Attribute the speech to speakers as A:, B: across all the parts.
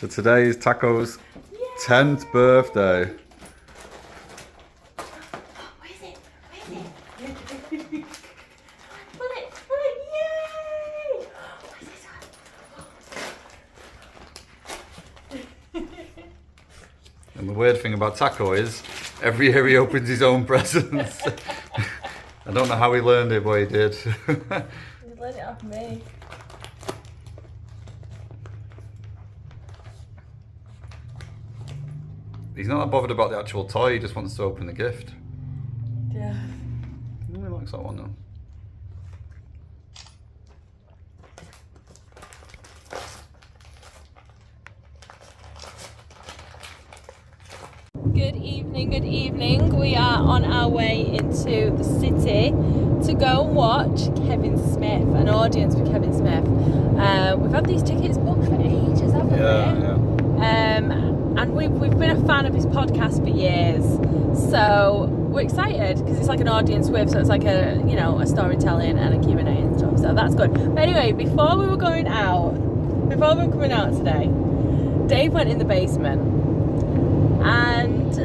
A: So today is Taco's 10th birthday.
B: Where is it? Pull it! Yay! What's this one?
A: And the weird thing about Taco is, every year he opens his own presents. I don't know how he learned it, but he did.
B: You learned it off me.
A: He's not that bothered about the actual toy, he just wants to open the gift.
B: Yeah.
A: He really likes that one though.
B: Good evening. We are on our way into the city to go and watch Kevin Smith, an audience with Kevin Smith. We've had these tickets booked for ages, haven't we?
A: Yeah.
B: And we've been a fan of his podcast for years, so we're excited because it's like an audience with, so it's like a storytelling and a Q&A and stuff, so that's good. But anyway, before we were coming out today, Dave went in the basement and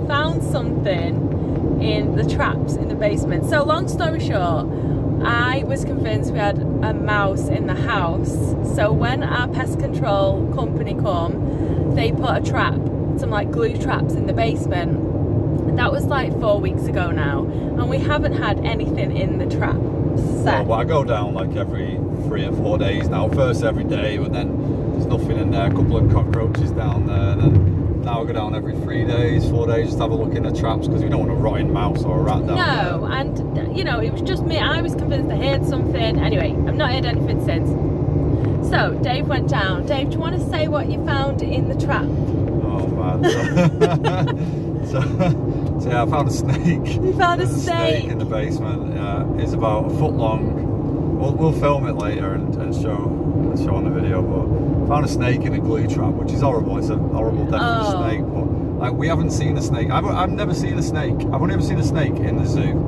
B: found something in the traps in the basement. So long story short, I was convinced we had a mouse in the house, so when our pest control company come, they put a trap, some like glue traps in the basement. That was like 4 weeks ago now, and we haven't had anything in the traps set.
C: Well, I go down like every 3 or 4 days now. First every day, but then there's nothing in there. A couple of cockroaches down there, and then now I go down every 3 days, 4 days, just have a look in the traps because we don't want a rotting mouse or a rat down there.
B: No, and it was just me. I was convinced I heard something. Anyway, I've not heard anything since. So Dave went down. Dave, do you want to say what you found in the trap?
C: Oh man. So yeah, I found a snake.
B: You found a
C: There's
B: snake
C: in the basement. It's about a foot long. We'll film it later and show on the video. But found a snake in a glue trap, which is horrible. It's a horrible death of a snake. But like, we haven't seen a snake. I've never seen a snake. I've only ever seen a snake in the zoo.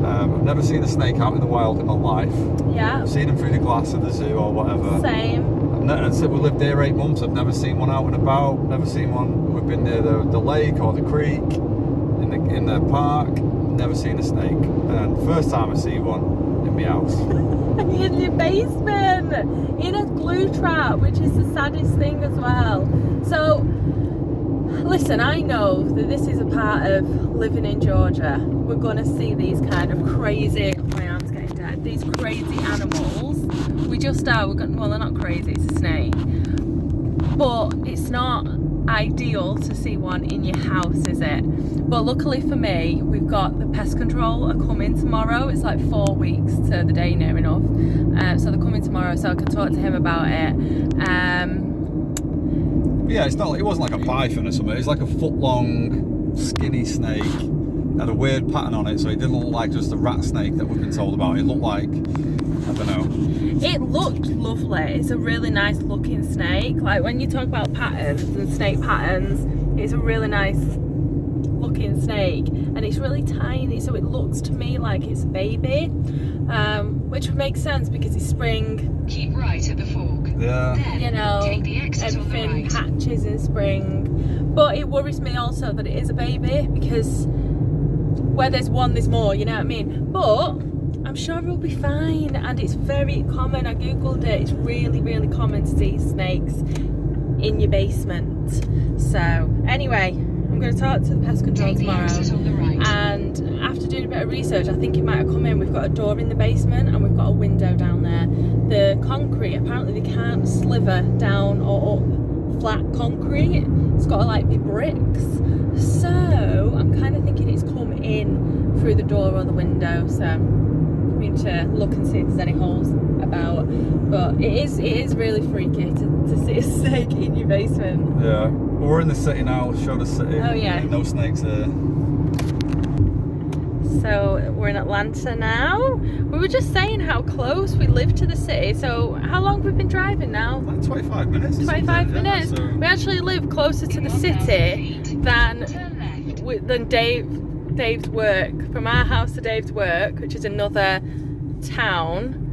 C: I've never seen a snake out in the wild in my life.
B: Yeah.
C: I've seen them through the glass of the zoo or whatever.
B: Same.
C: I said we lived there 8 months. I've never seen one out and about. Never seen one. We've been near the lake or the creek, in the park. Never seen a snake. And first time I see one in my house.
B: In your basement, in a glue trap, which is the saddest thing as well. So, listen, I know that this is a part of living in Georgia. We're gonna see these kind of crazy. My arm's getting dead. These crazy animals. We just are. Well, they're not crazy. It's a snake, but it's not ideal to see one in your house, is it? But luckily for me, we've got the pest control are coming tomorrow. It's like 4 weeks to the day near enough, so they're coming tomorrow, so I can talk to him about it.
C: Yeah, it wasn't like a python or something. It's like a foot long skinny snake. It had a weird pattern on it, so it didn't look like just a rat snake that we've been told about. It looked like, I don't know.
B: It looked lovely. It's a really nice looking snake. Like when you talk about patterns and snake patterns, it's a really nice looking snake, and it's really tiny, so it looks to me like it's a baby, which would make sense because it's spring.
D: Keep right at the fork.
C: Yeah.
D: Then take the exit on the
B: everything
D: right.
B: hatches in spring. But it worries me also that it is a baby, because where there's one, there's more, you know what I mean? But I'm sure it'll be fine, and it's very common. I googled it. It's really, really common to see snakes in your basement. So anyway, I'm going to talk to the pest control
D: Take the
B: tomorrow,
D: exit on the right.
B: and after doing a bit of research, I think it might have come in. We've got a door in the basement and we've got a window down there. The concrete, apparently they can't sliver down or up flat concrete. It's got to like be bricks. So I'm kind of thinking it's come in through the door or the window. So I need to look and see if there's any holes about. But it is really freaky to see a snake in your basement.
C: Yeah. We're in the city now. Show the city.
B: Oh yeah.
C: Ain't no snakes here.
B: So we're in Atlanta now. We were just saying how close we live to the city. So how long have we been driving now?
C: Like 25 minutes. or
B: 25
C: something, yeah,
B: minutes.
C: so-
B: We actually live closer to the city than Dave's work. From our house to Dave's work, which is another town.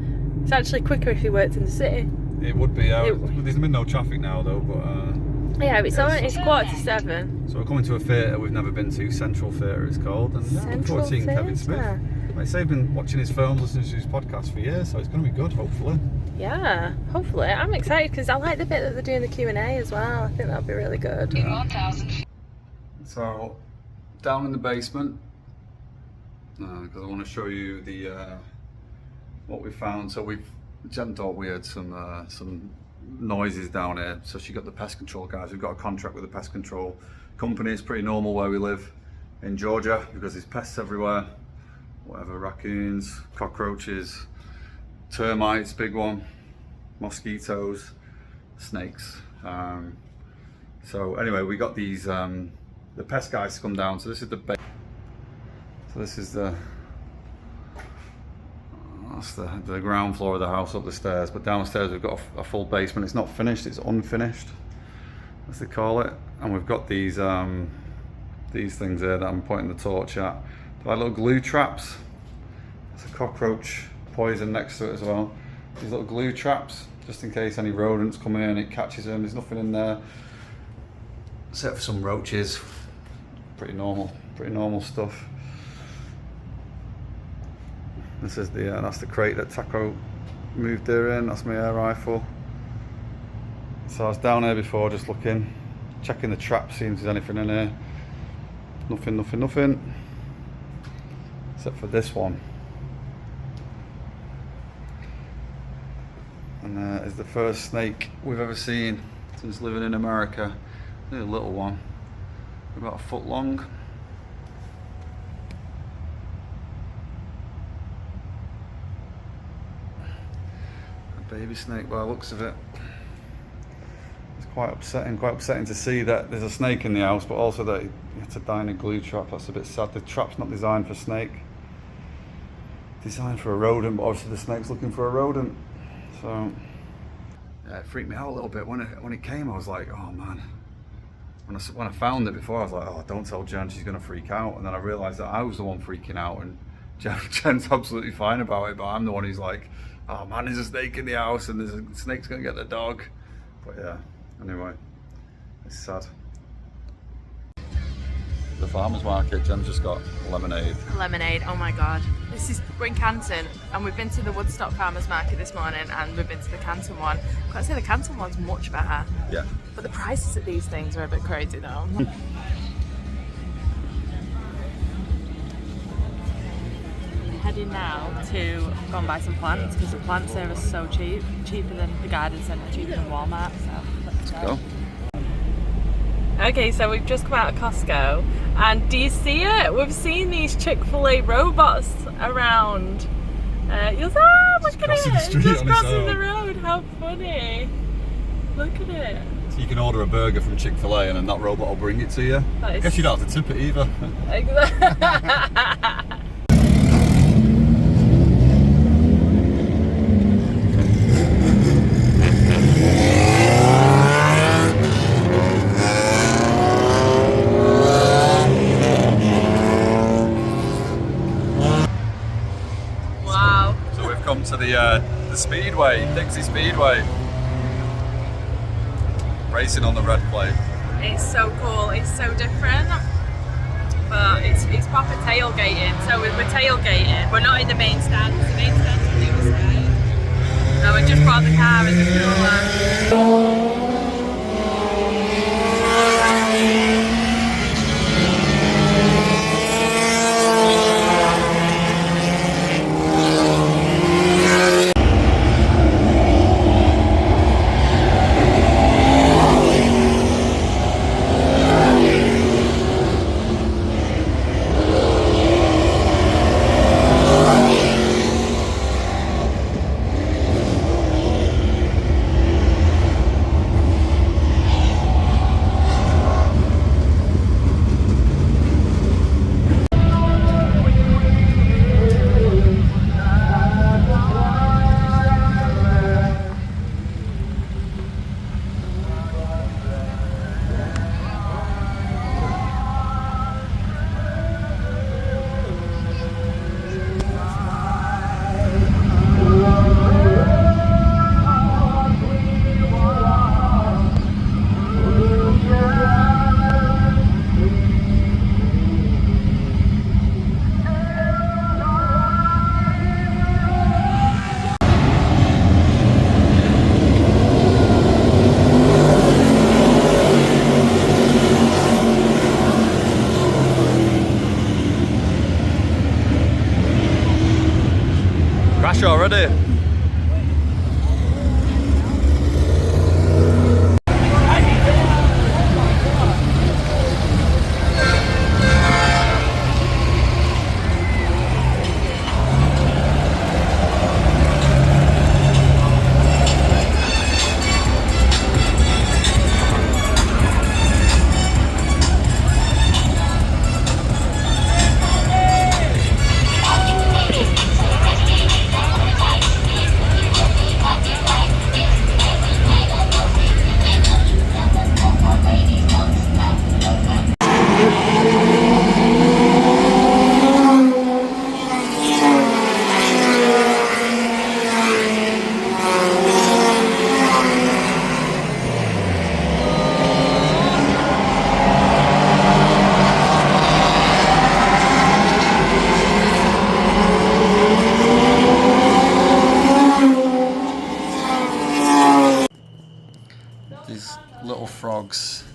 B: It's actually quicker if he worked in the city.
C: It would be. There's been no traffic now though, but
B: yeah, it's 7:15.
C: so we're coming to a theatre we've never been to. Central Theatre it's called, and yeah, looking forward to seeing Kevin Smith. Like I say, I've been watching his films, listening to his podcast for years, so it's going to be good, hopefully.
B: Yeah, hopefully. I'm excited because I like the bit that they're doing the Q&A as well. I think that'll be really good.
D: In 1,000.
A: So, down in the basement, because I want to show you the what we found. So Jen thought we had some noises down here, so she got the pest control guys. We've got a contract with the pest control company. It's pretty normal where we live in Georgia because there's pests everywhere. Whatever, raccoons, cockroaches, termites, big one, mosquitoes, snakes. So anyway, we got these the pest guys to come down. So this is the base. So this is that's the ground floor of the house, up the stairs. But downstairs we've got a full basement. It's not finished, it's unfinished, as they call it. And we've got these things here that I'm pointing the torch at. They're like little glue traps. There's a cockroach poison next to it as well. These little glue traps, just in case any rodents come in, it catches them. There's nothing in there, except for some roaches. Pretty normal stuff. This is that's the crate that Taco moved her in. That's my air rifle. So I was down here before, just looking, checking the traps, seeing if there's anything in here. Nothing. Except for this one. And that is the first snake we've ever seen since living in America. A little one, about a foot long. A baby snake by the looks of it. It's quite upsetting to see that there's a snake in the house, but also that you have to die in a glue trap. That's a bit sad. The trap's not designed for snake. Designed for a rodent, but obviously the snake's looking for a rodent. So yeah, it freaked me out a little bit when it came. I was like, oh man. When I found it before, I was like, oh, don't tell Jen, she's gonna freak out. And then I realized that I was the one freaking out, and Jen's absolutely fine about it, but I'm the one who's like, oh man, there's a snake in the house and there's a snake's gonna get the dog. But yeah, anyway, it's sad. The farmer's market, Jen just got lemonade.
B: Lemonade, oh my god. We're in Canton, and we've been to the Woodstock farmer's market this morning, and we've been to the Canton one. I've got to say the Canton one's much better. Yeah. But the prices of these things are a bit crazy though. Heading now to go and buy some plants, because the plants there are so cheap. Cheaper than the garden centre, cheaper than Walmart, so let's go. Okay, so we've just come out of Costco, and do you see it? We've seen these Chick-fil-A robots around. You'll say, oh, look at it! Just crossing the road, how funny! Look at it.
C: So you can order a burger from Chick-fil-A and then that robot will bring it to you. I guess you don't have to tip it either.
B: Exactly.
A: Come to the Speedway, Dixie Speedway. Racing on the red plate.
B: It's so cool, it's so different. But it's proper tailgating. So we're tailgating. We're not in the main stand. The main stand's on the other side. No, we just brought the car in the cooler.
A: ready. These little frogs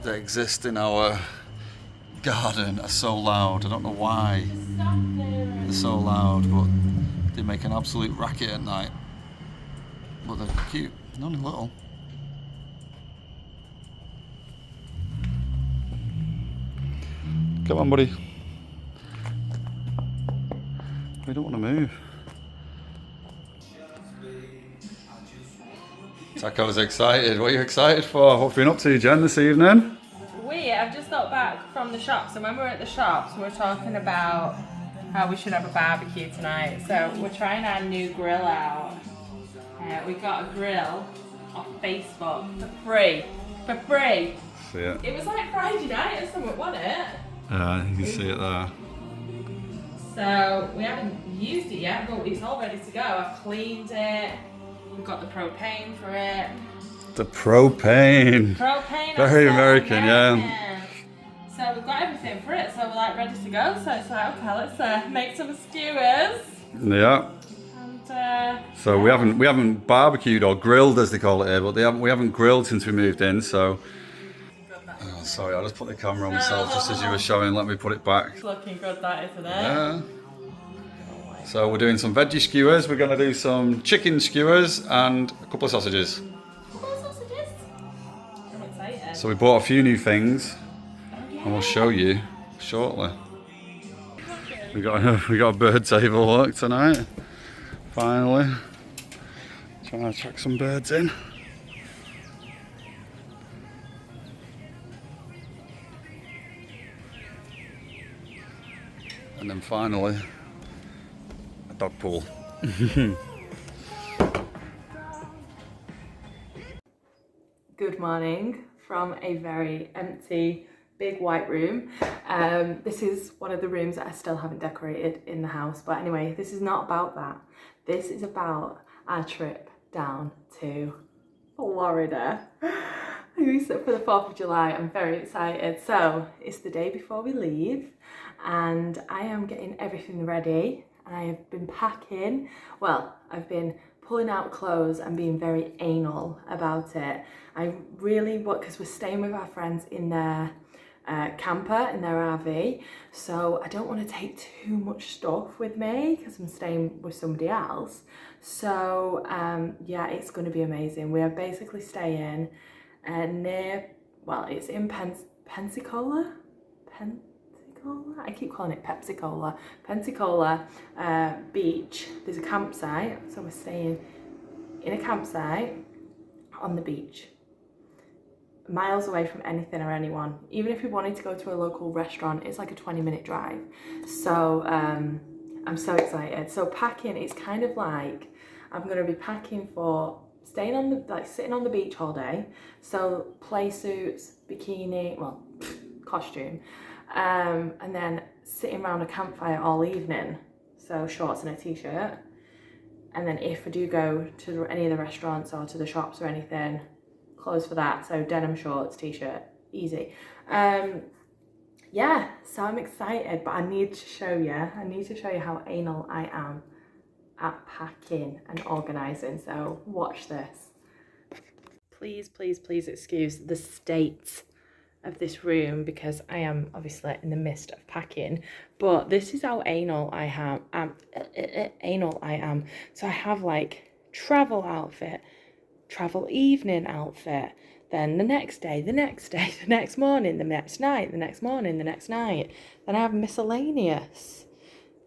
A: that exist in our garden are so loud. I don't know why they're so loud, but they make an absolute racket at night. But they're cute, they're only little. Come on, buddy. We don't want to move. Taco's excited. What are you excited for? What have you been up to, Jen, this evening?
B: I've just got back from the shops, and when we were at the shops, we were talking about how we should have a barbecue tonight. So we're trying our new grill out. We got a grill off Facebook for free. For free.
A: See it.
B: It was like Friday night or something, wasn't it?
A: Yeah, you can see it there.
B: So we haven't used it yet, but it's all ready to go. I've cleaned it. We've got the propane for it.
A: The propane.
B: Propane.
A: Very American, yeah.
B: So we've got everything for it, so we're like ready to go. So it's like, okay, let's make some skewers.
A: Yeah.
B: And
A: so we haven't barbecued or grilled as they call it here, but we haven't grilled since we moved in. So. Oh, sorry, I just put the camera on myself just as you were showing. Let me put it back.
B: It's looking good, that isn't it?
A: Yeah. So we're doing some veggie skewers. We're going to do some chicken skewers and a couple of sausages.
B: I'm excited.
A: So we bought a few new things, and we'll show you shortly. We got a bird table look tonight. Finally, trying to chuck some birds in. And then finally, a dog pool.
B: Good morning from a very empty, big white room. This is one of the rooms that I still haven't decorated in the house. But anyway, this is not about that. This is about our trip down to Florida. For the 4th of July, I'm very excited. So it's the day before we leave, and I am getting everything ready. And I have been packing. Well, I've been pulling out clothes and being very anal about it. I really want, because we're staying with our friends in their camper, in their RV, so I don't want to take too much stuff with me because I'm staying with somebody else. So yeah, it's going to be amazing. We are basically staying near, well, it's in Pensacola? I keep calling it Pepsi-Cola. Pensacola beach. There's a campsite, so we're staying in a campsite on the beach, miles away from anything or anyone. Even if we wanted to go to a local restaurant, it's like a 20-minute drive. So I'm so excited. So packing, it's kind of like I'm going to be packing for staying on the, like sitting on the beach all day. So play suits, bikini, well, costume. And then sitting around a campfire all evening, so shorts and a t-shirt. And then if I do go to any of the restaurants or to the shops or anything, clothes for that, so denim shorts, t-shirt, easy. Yeah, so I'm excited, but I need to show you how anal I am at packing and organising, so watch this. Please, please, please excuse the state of this room because I am obviously in the midst of packing, but this is how anal I am. So I have like travel outfit, travel evening outfit, then the next day, the next day, the next morning, the next night, the next morning, the next night. Then I have miscellaneous.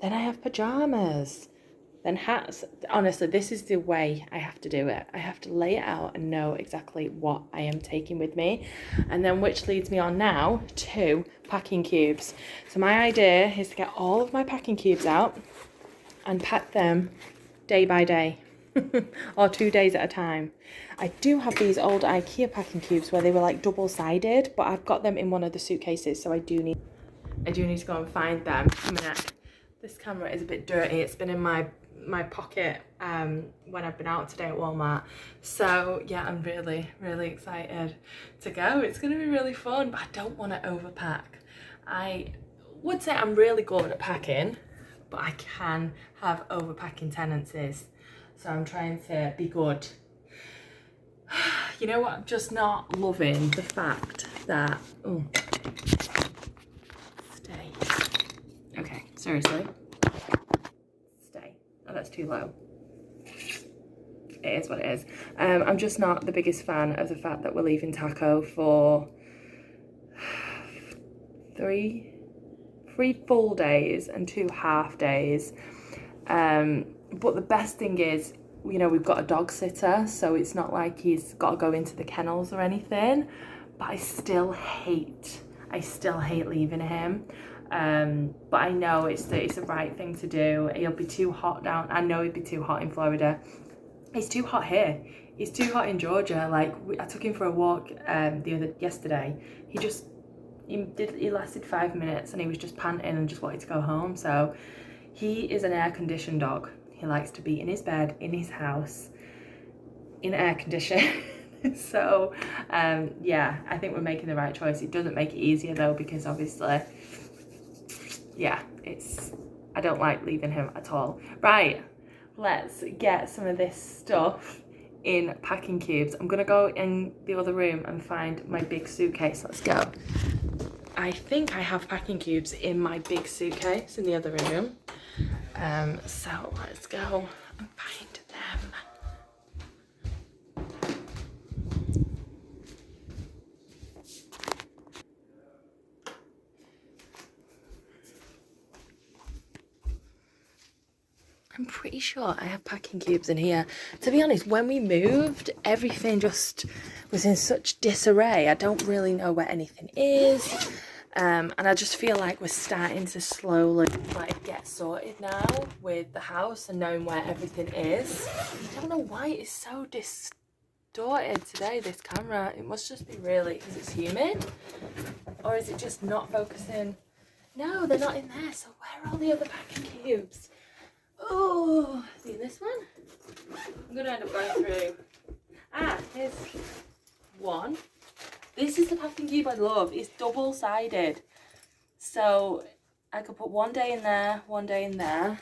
B: Then I have pajamas. Then hats. Honestly, this is the way I have to do it. I have to lay it out and know exactly what I am taking with me. And then which leads me on now to packing cubes. So my idea is to get all of my packing cubes out and pack them day by day or 2 days at a time. I do have these old IKEA packing cubes where they were like double-sided, but I've got them in one of the suitcases, so I do need to go and find them. A minute. This camera is a bit dirty. It's been in my pocket when I've been out today at Walmart. So yeah, I'm really, really excited to go. It's gonna be really fun, but I don't want to overpack. I would say I'm really good at packing, but I can have overpacking tendencies. So I'm trying to be good. You know what? I'm just not loving the fact that, oh, stay. Okay, seriously. Stay. Oh, that's too low. It is what it is. I'm just not the biggest fan of the fact that we're leaving Taco for three full days and 2 half days. But the best thing is, you know, we've got a dog sitter, so it's not like he's got to go into the kennels or anything. But I still hate leaving him. But I know it's the right thing to do. He'll be too hot down. I know he'd be too hot in Florida. It's too hot here. It's too hot in Georgia. Like, I took him for a walk yesterday. He lasted 5 minutes and he was just panting and just wanted to go home. So he is an air-conditioned dog. He likes to be in his bed, in his house, in air condition. So yeah, I think we're making the right choice. It doesn't make it easier though, because obviously, yeah, I don't like leaving him at all. Right, let's get some of this stuff in packing cubes. I'm gonna go in the other room and find my big suitcase. Let's go. I think I have packing cubes in my big suitcase in the other room. So let's go and find them. I'm pretty sure I have packing cubes in here. To be honest, when we moved, everything just was in such disarray. I don't really know where anything is. And I just feel like we're starting to slowly like get sorted now with the house and knowing where everything is. I don't know why it's so distorted today, this camera. It must just be really because it's humid, or is it just not focusing? No, they're not in there. So where are all the other packing cubes? Oh, see this one? I'm gonna end up going through. Ah, here's one. This is the packing cube I love. It's double-sided. So I could put one day in there, one day in there.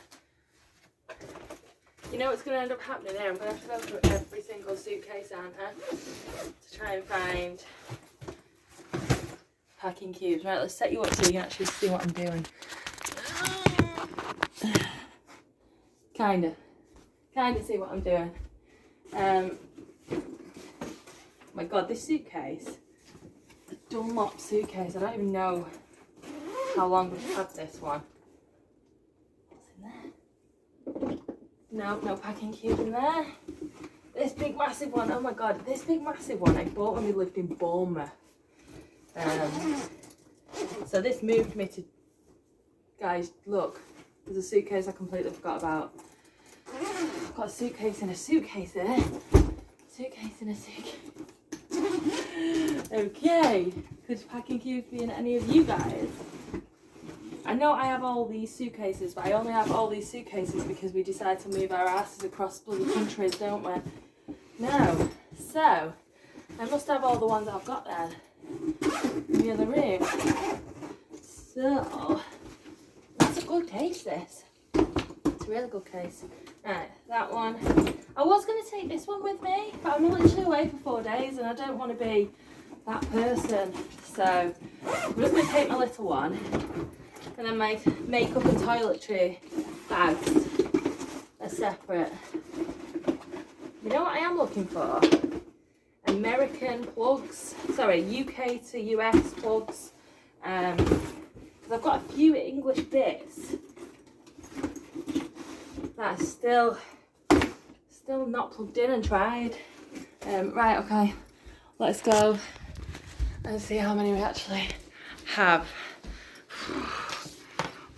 B: You know what's going to end up happening here? I'm going to have to go through every single suitcase, aren't I? To try and find packing cubes. Right, let's set you up so you can actually see what I'm doing. Kinda see what I'm doing. My God, this suitcase. Dunlop suitcase. I don't even know how long we've had this one. What's in there? No packing cube in there. This big massive one. Oh my God, this big massive one I bought when we lived in Bournemouth. So this moved me to. Guys, look. There's a suitcase I completely forgot about. I've got a suitcase in a suitcase there. Suitcase in a suitcase. Okay, could packing cubes be in any of you guys? I know I have all these suitcases, but I only have all these suitcases because we decide to move our asses across bloody countries, don't we? No. So, I must have all the ones I've got there in the other room. So, that's a good case, this. It's a really good case. Right, that one. I was going to take this one with me, but I'm literally away for 4 days and I don't want to be that person. So I'm just going to take my little one, and then my makeup and toiletry bags are separate. You know what I am looking for? American plugs. Sorry, UK to US plugs. Because I've got a few English bits that are still not plugged in and tried. Right, okay, let's go and see how many we actually have.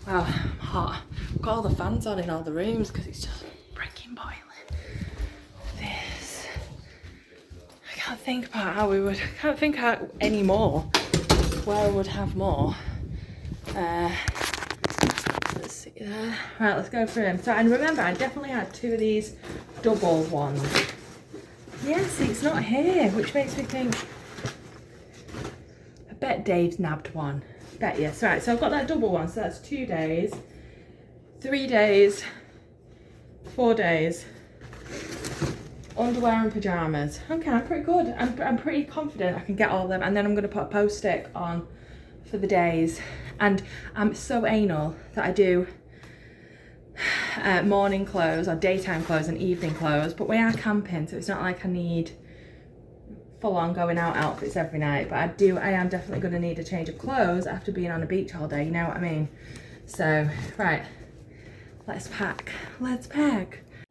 B: Wow, I'm hot. I've got all the fans on in all the rooms because it's just freaking boiling. This, I can't think about how we would, I can't think out any more where we would have more. Let's see there. Right, let's go through them. So, and remember, I definitely had 2 of these double ones. Yes, it's not here, which makes me think, I bet Dave's nabbed one. Bet yes. Right, so I've got that double one, so that's 2 days, 3 days, 4 days. Underwear and pyjamas. Okay, I'm pretty good. I'm pretty confident I can get all of them, and then I'm going to put a post-it on for the days. And I'm so anal that I do morning clothes or daytime clothes and evening clothes, but we are camping, so it's not like I need full-on going out outfits every night. But I am definitely going to need a change of clothes after being on a beach all day, you know what I mean? So right, let's pack.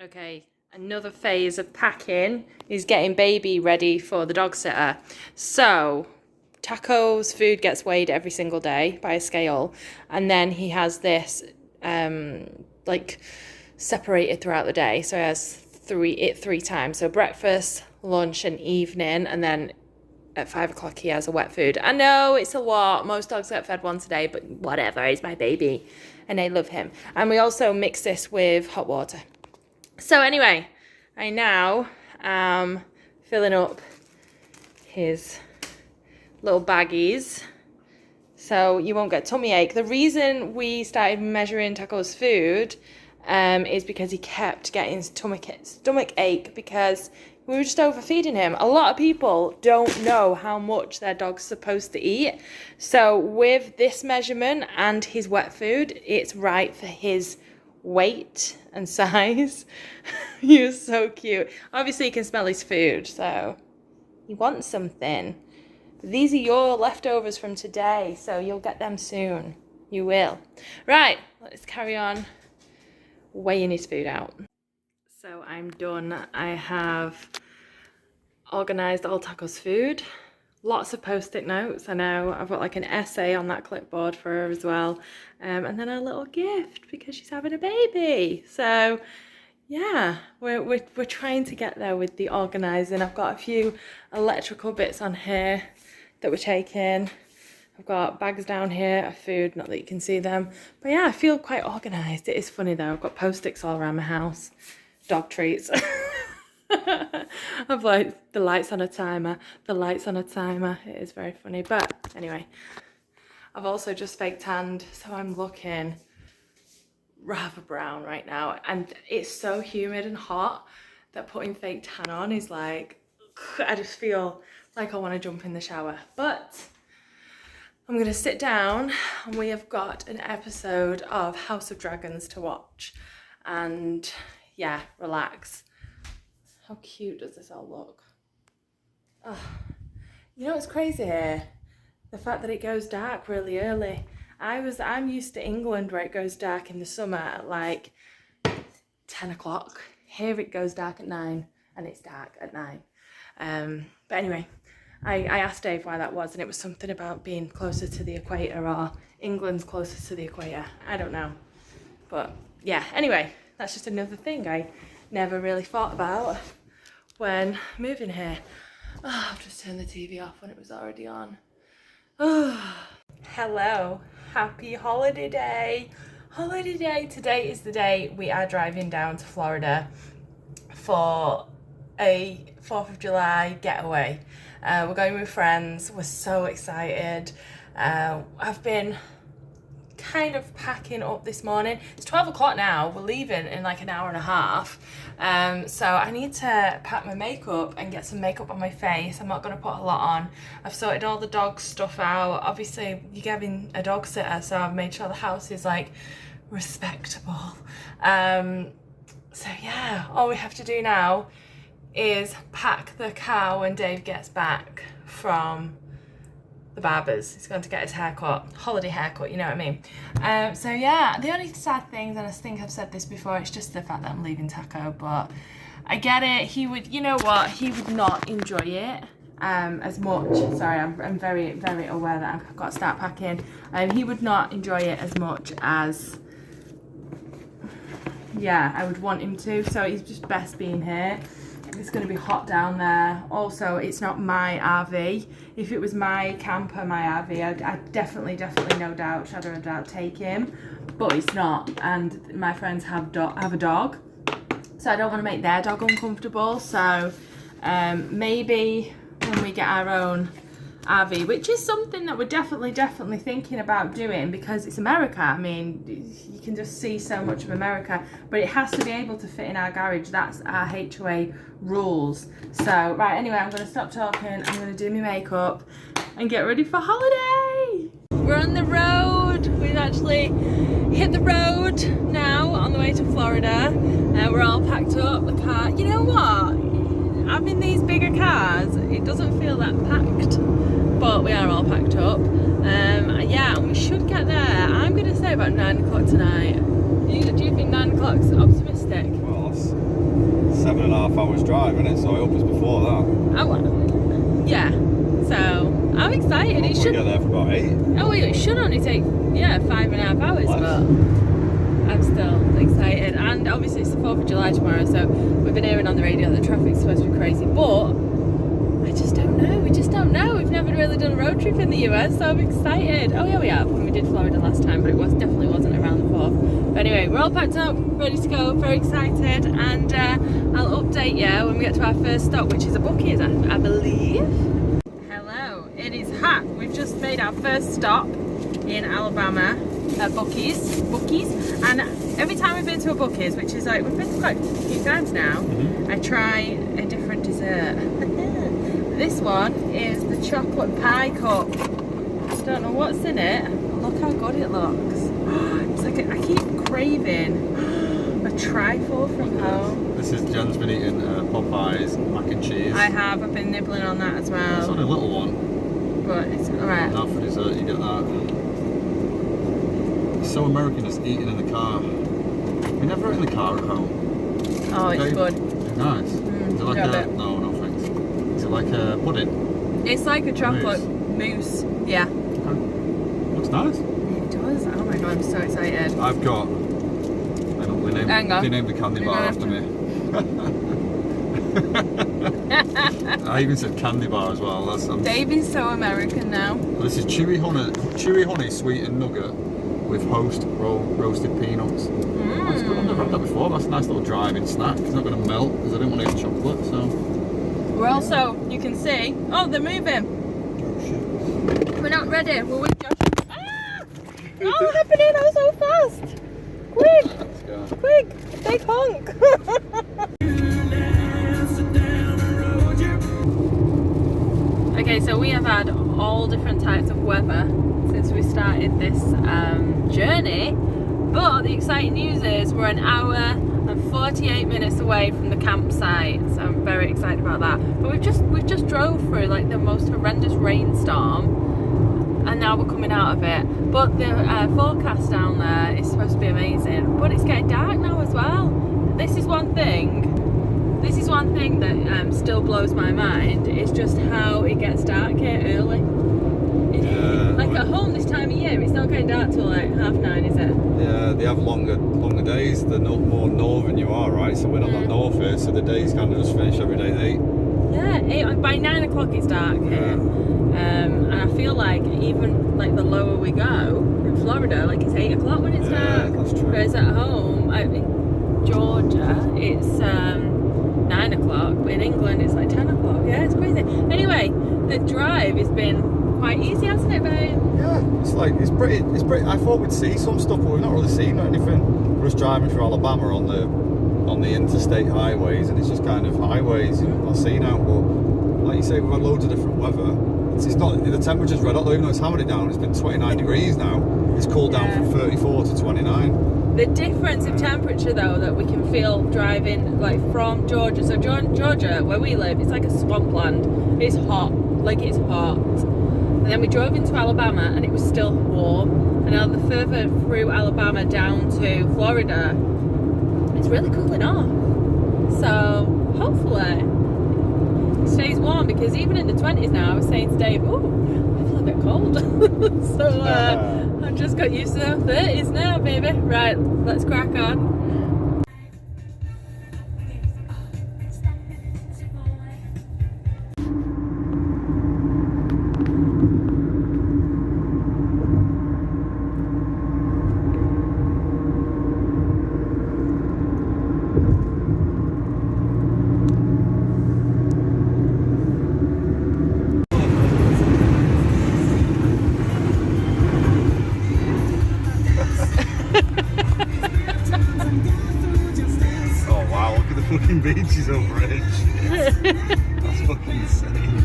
B: Okay, another phase of packing is getting baby ready for the dog sitter. So Taco's food gets weighed every single day by a scale, and then he has this like separated throughout the day. So he has three times. So breakfast, lunch, and evening, and then at 5 o'clock he has a wet food. I know it's a lot. Most dogs get fed once a day, but whatever. He's my baby, and I love him. And we also mix this with hot water. So anyway, I now am filling up his little baggies so you won't get tummy ache. The reason we started measuring Taco's food is because he kept getting stomach ache because we were just overfeeding him. A lot of people don't know how much their dog's supposed to eat. So with this measurement and his wet food, it's right for his weight and size. He was so cute. Obviously, you can smell his food, so he wants something. These are your leftovers from today, so you'll get them soon. You will. Right, let's carry on weighing his food out. So I'm done. I have organised all Taco's food. Lots of post-it notes. I know I've got like an essay on that clipboard for her as well. And then a little gift because she's having a baby. So yeah, we're trying to get there with the organising. I've got a few electrical bits on here that we're taking. I've got bags down here of food, not that you can see them. But yeah, I feel quite organised. It is funny though, I've got post-its all around my house. Dog treats. I've like the lights on a timer. It is very funny. But anyway, I've also just fake tanned, so I'm looking rather brown right now. And it's so humid and hot that putting fake tan on is like, I just feel like I want to jump in the shower. But I'm going to sit down, and we have got an episode of House of Dragons to watch. And yeah, relax. How cute does this all look? Oh, you know what's crazy here? The fact that it goes dark really early. I'm used to England where it goes dark in the summer at like 10 o'clock. Here it goes dark at 9 and it's dark at 9. But anyway, I asked Dave why that was, and it was something about being closer to the equator, or England's closest to the equator. I don't know. But yeah, anyway, that's just another thing I never really thought about when moving here. Oh, I've just turned the TV off when it was already on. Oh. Hello, happy holiday day. Holiday day. Today is the day we are driving down to Florida for a 4th of July getaway. We're going with friends. We're so excited. I've been kind of packing up this morning. It's 12 o'clock now. We're leaving in like an hour and a half. So I need to pack my makeup and get some makeup on my face. I'm not going to put a lot on. I've sorted all the dog stuff out. Obviously, you're having a dog sitter, so I've made sure the house is like respectable. So yeah, all we have to do now is pack the car when Dave gets back from the barber's. He's going to get his haircut, holiday haircut, you know what I mean. So yeah, the only sad things, and I think I've said this before, it's just the fact that I'm leaving Taco, but I get it. He would, you know what, he would not enjoy it as much. Sorry, I'm very, very aware that I've got to start packing. He would not enjoy it as much as, yeah, I would want him to, so he's just best being here. It's going to be hot down there. Also, it's not my RV. If it was my camper, my RV, I'd definitely, no doubt, shadow of doubt, take him. But it's not. And my friends have a dog, so I don't want to make their dog uncomfortable. So maybe when we get our own RV, which is something that we're definitely thinking about doing, because it's America. I mean, you can just see so much of America, but it has to be able to fit in our garage. That's our HOA rules. So right, anyway, I'm going to stop talking. I'm going to do my makeup and get ready for holiday. We're on the road. We've actually hit the road now on the way to Florida. We're all packed up. The car, you know what, having these bigger cars, it doesn't feel that packed, but we are all packed up. Yeah, and we should get there, I'm going to say about 9 o'clock tonight. Do you think 9 o'clock's optimistic?
C: Well, that's 7.5 hours drive, isn't it? So I hope it's before that.
B: Oh, yeah. So I'm excited. It should
C: get there for about 8.
B: Oh, it should only take 5.5 hours, but I'm still excited. And obviously it's the 4th of July tomorrow, so we've been hearing on the radio that traffic's supposed to be crazy, but I just don't know. We just don't know. We've never really done a road trip in the US, so I'm excited. Oh yeah, we have. We did Florida last time, but it definitely wasn't around the 4th. But anyway, we're all packed up, ready to go, very excited, and I'll update you when we get to our first stop, which is a Buc-ee's, I believe. Hello, it is hot. We've just made our first stop in Alabama at Buc-ee's, and every time we've been to a Buc-ee's, which is like, we've been to quite a few times now, I try a different dessert. This one is the chocolate pie cup. I don't know what's in it. Look how good it looks. It's like I keep craving a trifle from home.
C: This is Jen's been eating Popeye's mac and cheese.
B: I've been nibbling on that as well.
C: It's only a little one.
B: But it's alright.
C: Now for dessert you get that. It's so American, just eating in the car. We never eat in the car at home.
B: Oh,
C: okay.
B: It's good.
C: Nice. Is it like a... No thanks. Is it like a pudding?
B: It's like a chocolate mousse. Yeah.
C: Okay. Looks nice.
B: It does. Oh my god, I'm so excited.
C: I've got... They named the candy bar after me. I even said candy bar as well.
B: Davy's so American now.
C: This is chewy honey sweetened nugget with roasted peanuts. That's good. I've never had that before. That's a nice little driving snack. It's not going to melt because I didn't want to eat chocolate. So
B: we're also, you can see, oh, they're moving.
C: Oh shit.
B: We're not ready. We're with Josh. Ah! Oh, happening! Oh, so fast! Quick!
C: Let's go.
B: Quick! They honk! Okay, so we have had all different types of weather since we started this journey, but the exciting news is we're an hour and 48 minutes away from the campsite, so I'm very excited about that. But we've just drove through like the most horrendous rainstorm, and now we're coming out of it. But the forecast down there is supposed to be amazing, but it's getting dark now as well. This is one thing that still blows my mind. It's just how it gets dark here early. Like at home this time of year, it's not getting dark till like 9:30, is it?
C: Yeah, they have longer days. The more northern you are, right? So we're not that north here, so the days kind of just finish every day at 8.
B: Yeah, by 9 o'clock it's dark here. And I feel like even like the lower we go in Florida, like it's 8 o'clock when it's dark.
C: That's true.
B: Whereas at home, in Georgia, it's 9 o'clock. In England, it's like 10 o'clock. Yeah, it's crazy. Anyway, the drive has been quite easy, hasn't it, babe?
C: Yeah, it's pretty. I thought we'd see some stuff, but we've not really seen anything. We're just driving through Alabama on the interstate highways, and it's just kind of highways you've not seen out. But like you say, we've had loads of different weather. It's not, the temperature's red hot though, even though it's hammered it down. It's been 29 degrees now. It's cooled down from 34 to 29.
B: The difference of temperature though that we can feel driving like from Georgia. So Georgia, where we live, it's like a swampland. It's hot, like it's hot. And then we drove into Alabama and it was still warm. And now the further through Alabama down to Florida, it's really cooling off. So hopefully it stays warm, because even in the 20s now, I was saying to Dave, oh, I feel a bit cold. So I've just got used to the 30s now, baby. Right, let's crack on.
C: Fucking beaches over edge. That's fucking insane.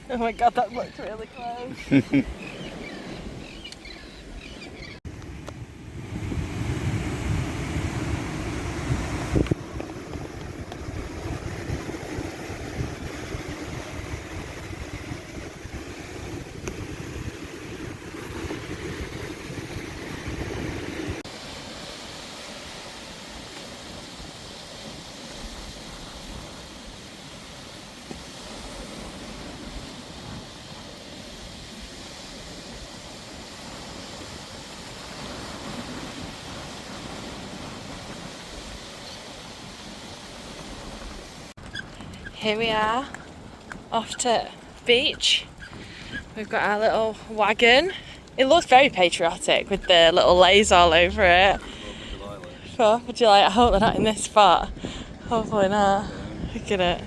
B: Oh my god, that looks really close. Here we are, off to beach. We've got our little wagon. It looks very patriotic with the little lays all over it. 4th of July. I hope they're not in this spot. Hopefully not. Look at it.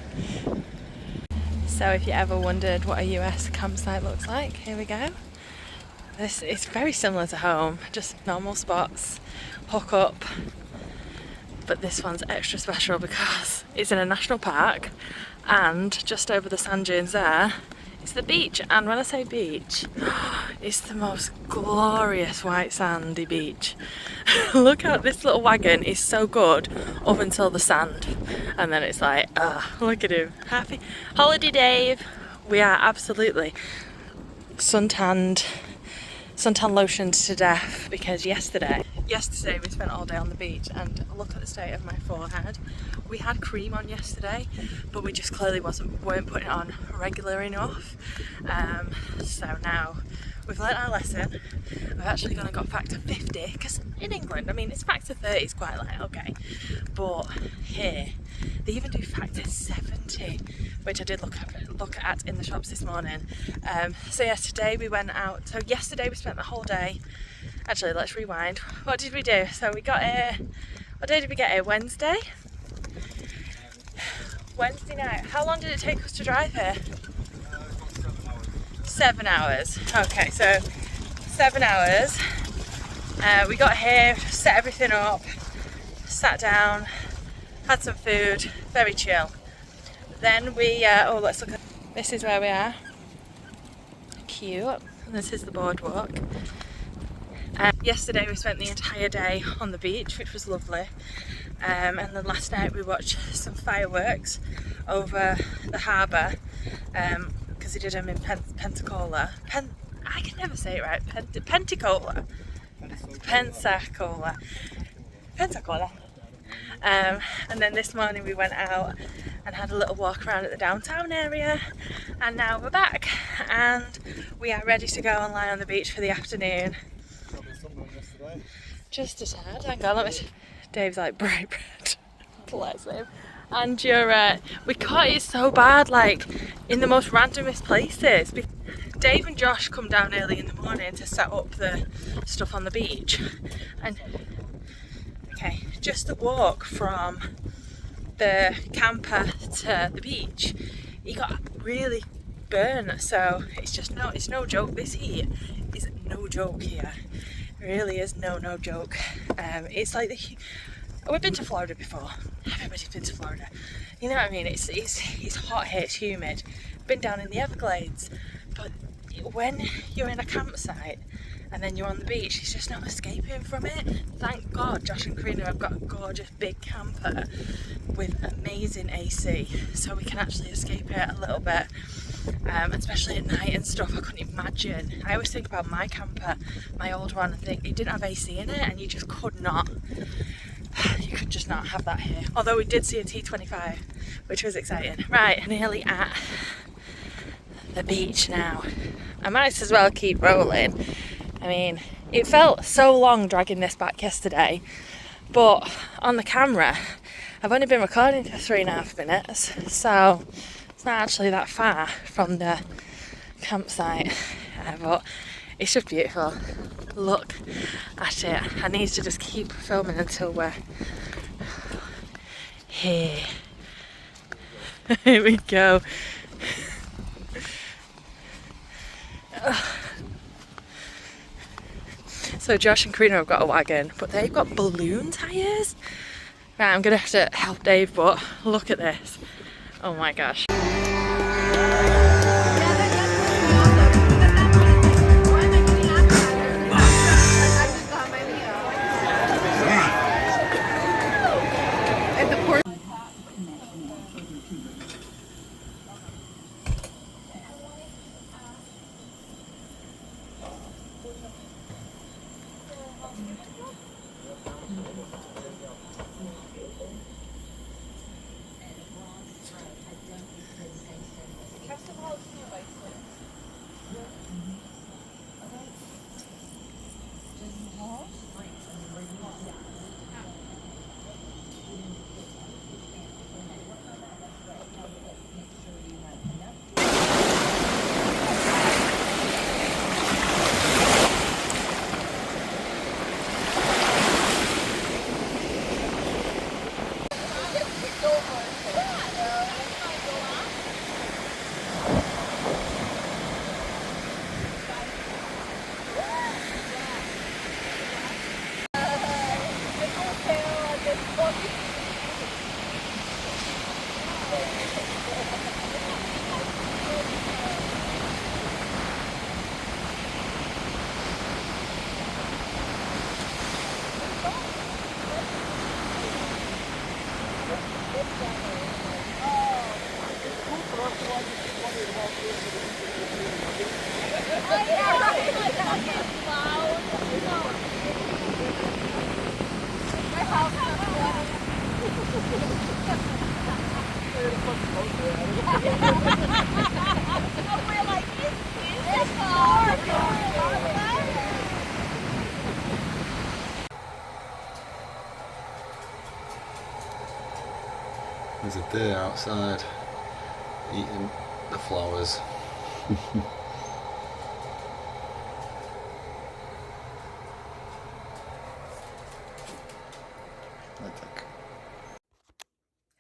B: So if you ever wondered what a US campsite looks like, here we go. This is very similar to home, just normal spots, hook up. But this one's extra special because it's in a national park, and just over the sand dunes there is the beach. And when I say beach, it's the most glorious white sandy beach. Look at this little wagon is so good up until the sand, and then it's like, look at him, happy holiday Dave. We are absolutely suntanned lotioned to death, because yesterday we spent all day on the beach, and look at the state of my forehead. We had cream on yesterday, but we just clearly weren't putting it on regular enough. So now we've learnt our lesson. I've actually gone and got factor 50, because in England, I mean, it's factor 30 is quite like okay, but here they even do factor 70, which I did look at in the shops this morning. So yes, today we went out. So yesterday we spent the whole day. Actually, let's rewind. What did we do? So we got here. What day did we get here? Wednesday night. How long did it take us to drive here? 7 hours. Okay, so 7 hours. We got here, set everything up, sat down, had some food, very chill. Then we, let's look at, this is where we are. Cute. And this is the boardwalk. Yesterday we spent the entire day on the beach, which was lovely. And then last night we watched some fireworks over the harbour, because they did them in Pensacola. I can never say it right. Pensacola. And then this morning we went out and had a little walk around at the downtown area, and now we're back and we are ready to go and lie on the beach for the afternoon. Just a tad. Hang on, Dave's like bright red. Bless him. And we caught it so bad, like in the most randomest places. Dave and Josh come down early in the morning to set up the stuff on the beach, and okay, just the walk from the camper to the beach, he got really burnt. So it's no joke. This heat is no joke here. It really is no joke. It's like we've been to Florida before. Everybody's been to Florida. You know what I mean? It's hot here. It's humid. Been down in the Everglades, but when you're in a campsite and then you're on the beach, it's just not escaping from it. Thank God Josh and Karina have got a gorgeous big camper with amazing AC, so we can actually escape it a little bit, especially at night and stuff. I couldn't imagine. I always think about my camper, my old one, and think it didn't have AC in it, and you just could not. You could just not have that here. Although we did see a T25, which was exciting. Right, nearly at the beach now. I might as well keep rolling. I mean, it felt so long dragging this back yesterday, but on the camera I've only been recording for 3.5 minutes, so it's not actually that far from the campsite, but it's just beautiful. Look at it. I need to just keep filming until we're here. Here we go. So Josh and Karina have got a wagon, but they've got balloon tyres. Right, I'm gonna have to help Dave, but look at this. Oh my gosh.
C: There's a deer outside eating the flowers.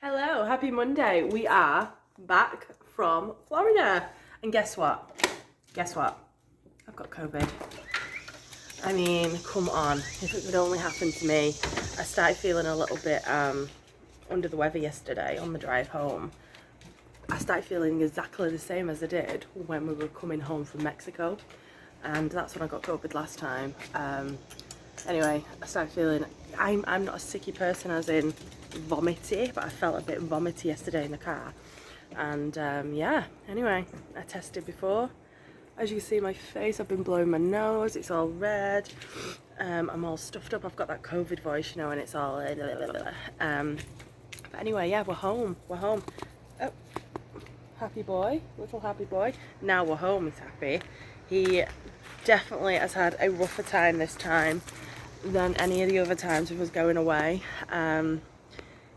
B: Hello, happy Monday. We are back from Florida. And guess what? Guess what? I've got COVID. I mean, come on. If it would only happen to me. I started feeling a little bit under the weather yesterday on the drive home. I started feeling exactly the same as I did when we were coming home from Mexico. And that's when I got COVID last time. Anyway, I started feeling, I'm not a sicky person as in vomity, but I felt a bit vomity yesterday in the car. And yeah, anyway, I tested before. As you can see my face, I've been blowing my nose, it's all red. I'm all stuffed up, I've got that COVID voice, you know, and it's all but anyway, yeah, we're home. Oh, happy boy, little happy boy. Now we're home, he's happy. He definitely has had a rougher time this time than any of the other times we was going away.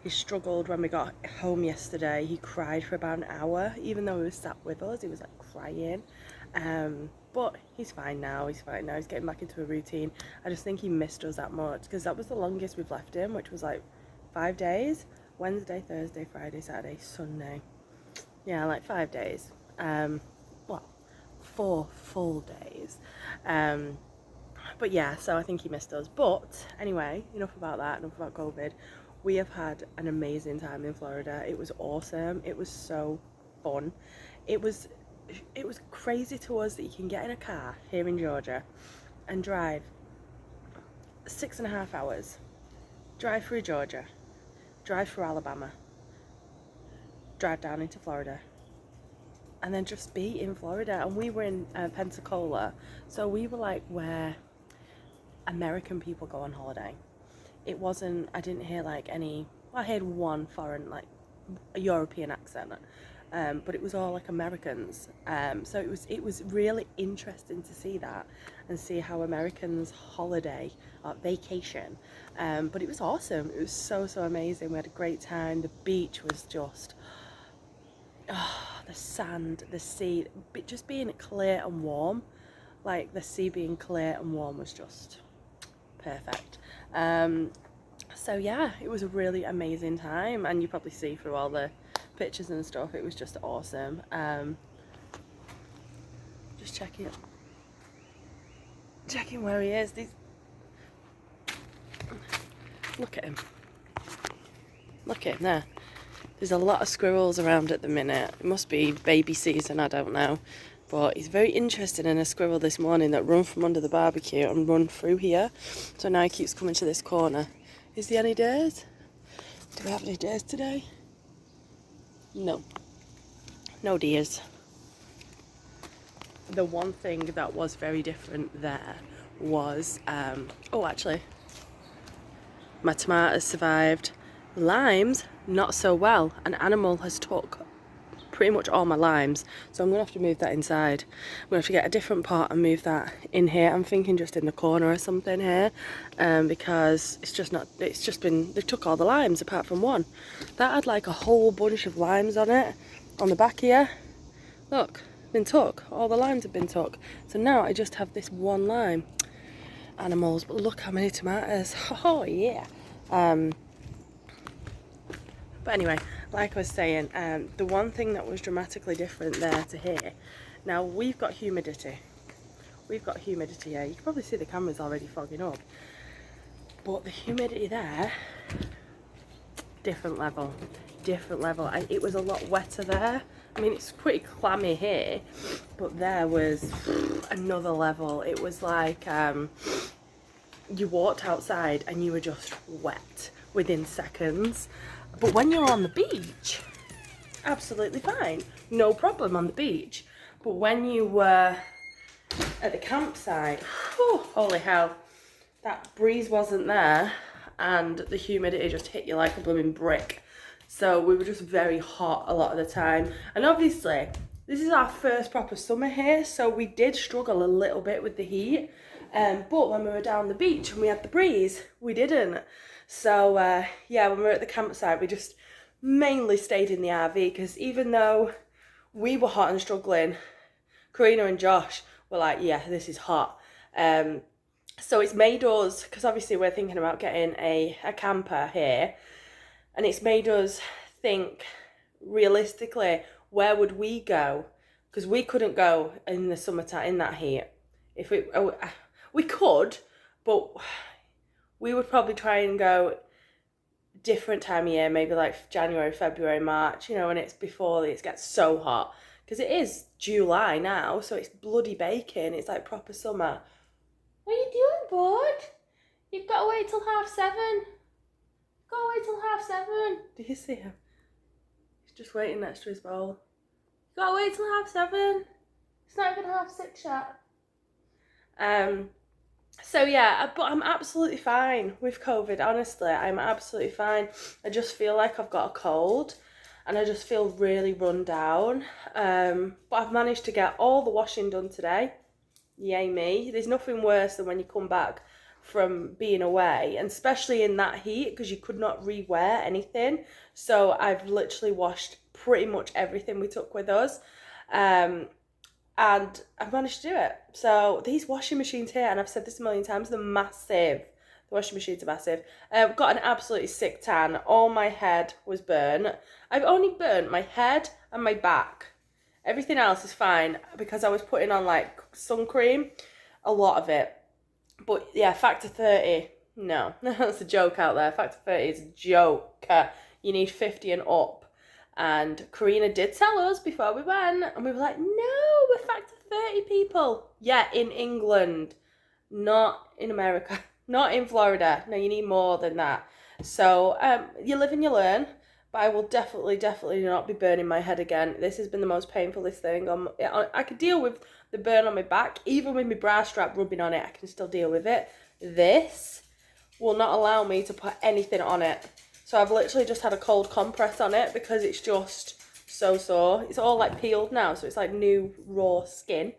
B: He struggled when we got home yesterday. He cried for about an hour, even though he was sat with us. He was like crying. But he's fine now. He's getting back into a routine. I just think he missed us that much because that was the longest we've left him, which was like 5 days. Wednesday, Thursday, Friday, Saturday, Sunday. Yeah, like 5 days. Well, 4 full days. But yeah, so I think he missed us. But anyway, enough about that, enough about COVID. We have had an amazing time in Florida. It was awesome. It was so fun. It was crazy to us that you can get in a car here in Georgia and drive 6.5 hours, drive through Georgia, drive through Alabama, drive down into Florida, and then just be in Florida. And we were in Pensacola, so we were like where American people go on holiday. It wasn't, I didn't hear like any, well, I heard one foreign, like a European accent, but it was all like Americans. So it was really interesting to see that and see how Americans holiday or vacation. But it was awesome. It was so amazing. We had a great time. The beach was just, the sand, the sea, just being clear and warm. Like the sea being clear and warm was just perfect. So yeah, it was a really amazing time, and you probably see through all the pictures and stuff, it was just awesome. Just checking where he is. Look at him there. There's a lot of squirrels around at the minute. It must be baby season, I don't know. But he's very interested in a squirrel this morning that run from under the barbecue and run through here. So now he keeps coming to this corner. Is there any dares? Do we have any dares today? No. No deers. The one thing that was very different there was, oh actually, my tomatoes survived. Limes, not so well. An animal has took pretty much all my limes, so I'm gonna have to move that inside. I'm gonna have to get a different pot and move that in here. I'm thinking just in the corner or something here, because they took all the limes apart from one. That had like a whole bunch of limes on it, on the back here. Look, been took. All the limes have been took. So now I just have this one lime. Animals, but look how many tomatoes. Oh yeah. But anyway, like I was saying, the one thing that was dramatically different there to here, now we've got humidity. We've got humidity here. You can probably see the camera's already fogging up. But the humidity there, different level. It was a lot wetter there. I mean, it's pretty clammy here, but there was another level. It was like you walked outside and you were just wet within seconds. But when you're on the beach, absolutely fine. No problem on the beach. But when you were at the campsite, whew, holy hell, that breeze wasn't there and the humidity just hit you like a blooming brick. So we were just very hot a lot of the time. And obviously, this is our first proper summer here, so we did struggle a little bit with the heat. But when we were down the beach and we had the breeze, we didn't. So yeah, when we were at the campsite, we just mainly stayed in the RV because even though we were hot and struggling, Karina and Josh were like, yeah, this is hot. So it's made us, because obviously we're thinking about getting a camper here, and it's made us think realistically, where would we go? Because we couldn't go in the summertime in that heat. If we could, but we would probably try and go different time of year, maybe like January, February, March, you know, when it's before it gets so hot. Because it is July now, so it's bloody baking. It's like proper summer. What are you doing, bud? You've got to wait till 7:30. Got to wait till 7:30. Do you see him? He's just waiting next to his bowl. You've got to wait till 7:30. It's not even 6:30 yet. So yeah, but I'm absolutely fine with COVID, honestly. I'm absolutely fine. I just feel like I've got a cold and I just feel really run down. But I've managed to get all the washing done today. Yay me. There's nothing worse than when you come back from being away, and especially in that heat, because you could not re-wear anything. So I've literally washed pretty much everything we took with us, and I've managed to do it. So these washing machines here, and I've said this a million times, they're massive. The washing machines are massive. I've got an absolutely sick tan. All my head was burnt. I've only burnt my head and my back. Everything else is fine because I was putting on like sun cream, a lot of it. But yeah, factor 30, no, that's a joke out there. Factor 30 is a joke. You need 50 and up. And Karina did tell us before we went, and we were like, no, we're factor 30 people. Yeah, in England, not in America, not in Florida. No, you need more than that. So you live and you learn. But I will definitely not be burning my head again. This has been the most painfulest thing. I could deal with the burn on my back. Even with my bra strap rubbing on it, I can still deal with it. This will not allow me to put anything on it. So I've literally just had a cold compress on it because it's just so sore. It's all like peeled now, so it's like new raw skin.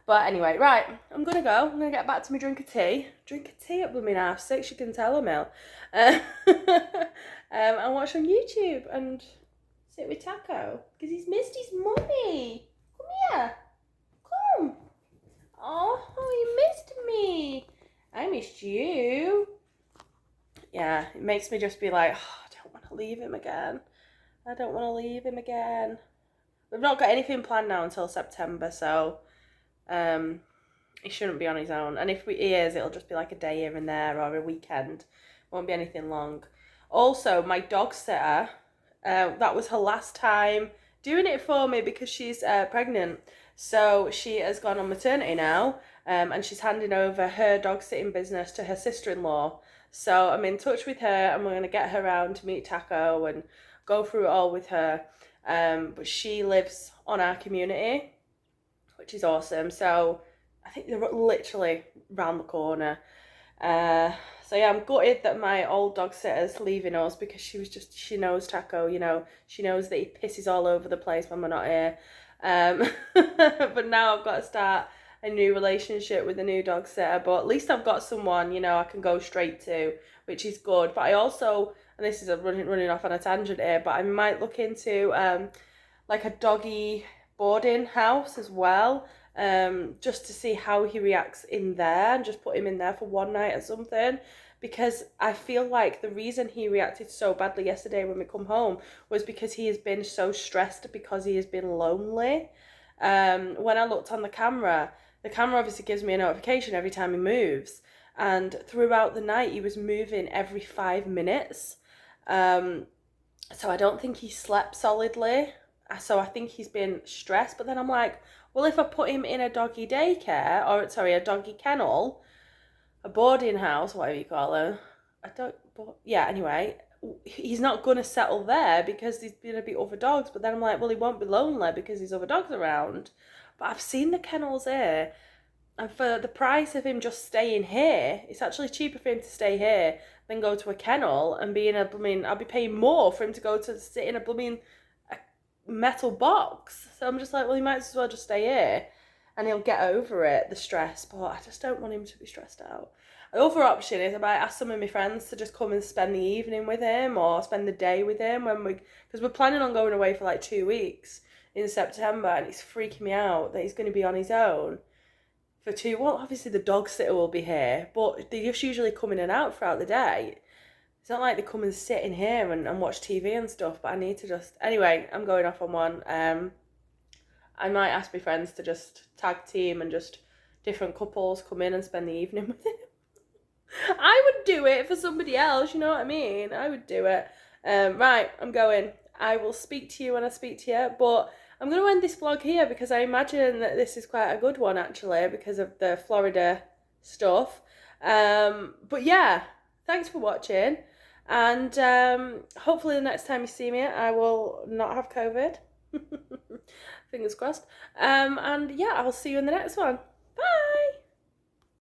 B: But anyway, right, I'm going to go. I'm going to get back to my drink of tea. Drink of tea at blooming 6:30, you can tell, Emil. And watch on YouTube and sit with Taco because he's missed his mummy. Come here. Come. Oh, you missed me. I missed you. Yeah, it makes me just be like, oh, I don't want to leave him again. I don't want to leave him again. We've not got anything planned now until September, so he shouldn't be on his own. And if he is, it'll just be like a day here and there or a weekend. Won't be anything long. Also, my dog sitter, that was her last time doing it for me because she's pregnant. So she has gone on maternity now, and she's handing over her dog sitting business to her sister-in-law. So I'm in touch with her, and we're going to get her around to meet Taco and go through it all with her. But she lives on our community, which is awesome. So I think they're literally round the corner. So yeah, I'm gutted that my old dog sitter's leaving us because she knows Taco, you know, she knows that he pisses all over the place when we're not here. But now I've got to start a new relationship with a new dog sitter, but at least I've got someone, you know, I can go straight to, which is good. But I also, and this is running off on a tangent here, but I might look into like a doggy boarding house as well, just to see how he reacts in there and just put him in there for one night or something. Because I feel like the reason he reacted so badly yesterday when we come home was because he has been so stressed because he has been lonely. When I looked on the camera obviously gives me a notification every time he moves. And throughout the night, he was moving every 5 minutes. So I don't think he slept solidly. So I think he's been stressed. But then I'm like, well, if I put him in a doggy daycare, or sorry, a doggy kennel, a boarding house, whatever you call it. Anyway, he's not going to settle there because there's going to be other dogs. But then I'm like, well, he won't be lonely because there's other dogs around. But I've seen the kennels here. And for the price of him just staying here, it's actually cheaper for him to stay here than go to a kennel and be in a blooming, I'll be paying more for him to sit in a blooming metal box. So I'm just like, well, he might as well just stay here. And he'll get over it, the stress, but I just don't want him to be stressed out. The other option is I might ask some of my friends to just come and spend the evening with him or spend the day with him because we're planning on going away for like 2 weeks in September, and it's freaking me out that he's going to be on his own for well, obviously the dog sitter will be here, but they just usually come in and out throughout the day. It's not like they come and sit in here and watch TV and stuff, but I need to just... Anyway, I'm going off on one. I might ask my friends to just tag team and just different couples come in and spend the evening with him. I would do it for somebody else, you know what I mean? I would do it. Right, I'm going. I will speak to you when I speak to you, but I'm going to end this vlog here because I imagine that this is quite a good one actually because of the Florida stuff. But yeah, thanks for watching, and hopefully the next time you see me I will not have COVID. Fingers crossed. And yeah, I'll see you in the next one. Bye!